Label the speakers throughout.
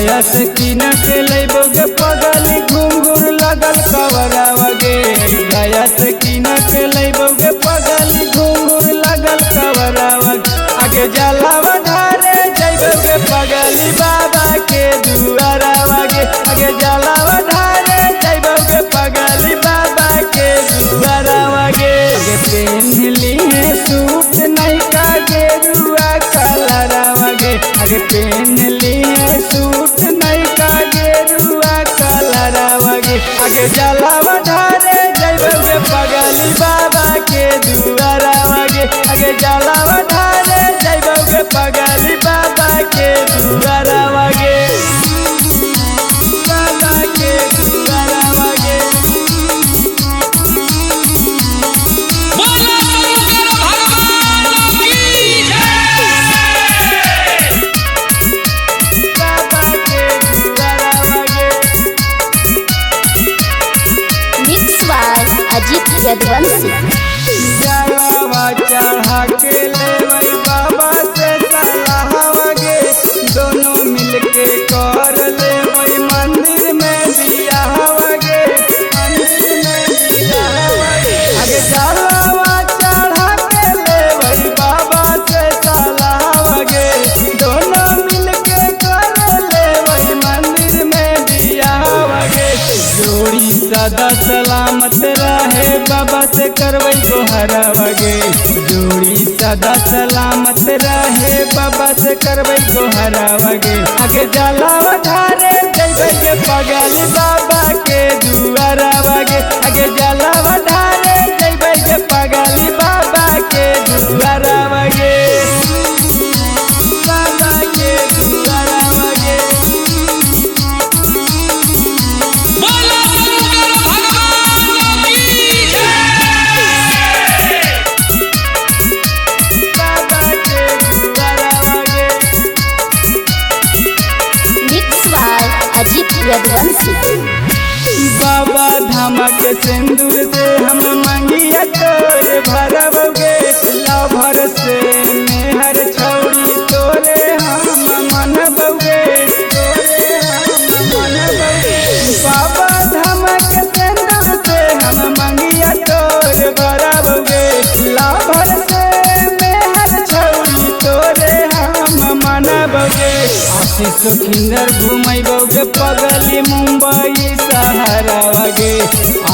Speaker 1: गया सकीन के लैबोगे पगली घुंघुर लगल कवरावा गे गया सकीन के लैबोगे पगली घुंघुर लगल कवरावा आगे जलावा धारे जैबोगे पगली बाबा के दुआरावा गे आगे जलावा धारे जैबोगे पगली बाबा के दुआरावा गे आगे पेन्हली है सूट नहीं का गेरुआ कलरावा गे आगे पेन्हली है सूट नहीं का गेरुआ कलरावा गे आगे जलावा धारे जैबोगे पगली बाबा के दुआरावा गे आगे जलावा धारे जैबोगे पगली बाबा के दुआरावा गे बाबा के दुआरावा गे बाबा के दुआरावा गे
Speaker 2: मिक्स बाय अजीत यदुवंशी।
Speaker 1: जलावा चढ़ा के लेवई बाबा से सलाहवा गे दोनों मिलके कर लेवई मंदिर में दियावा गे मंदिर में दियावा गे आगे जलावा चढ़ा के लेवई बाबा से सलाहवा गे दोनों मिलके कर लेवई मंदिर में दियावा गे जोड़ी सदा सलामत रहे बाबा से करवई गोहरावा गे जोड़ी सदा सलामत रहे बाबा से करवई गोहरावा गे आगे जलावा धारे जैबे के पगली बाबा के दुआरावा गे आगे जलावा धारे जैबे के पगली बाबा के दुआरावा गे बाबा के दुआरावा गे बाबा के दुआरावा गे
Speaker 2: मिक्स बाय अजीत यदुवंशी।
Speaker 1: बाबा धामा के सिंदूर से हम मंगिया तोर भरबोगे लाभर से मेहर छौड़ी तोरे हम मनबोगे तोरे हम मनबोगे बाबा धामा के सिंदूर से हम मंगिया तोर भरबोगे लाभर से मेहर छौड़ी तोरे हम मनबोगे आशीष खिंदर घुमैबोगे पगली मुंबई सहारावा गे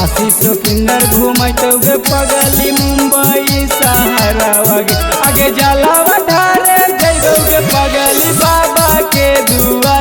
Speaker 1: आशीष खिंदर घुमैतोगे पगली मुंबई सहारावा गे आगे जलावा धारे जैबोगे पगली बाबा के दुआ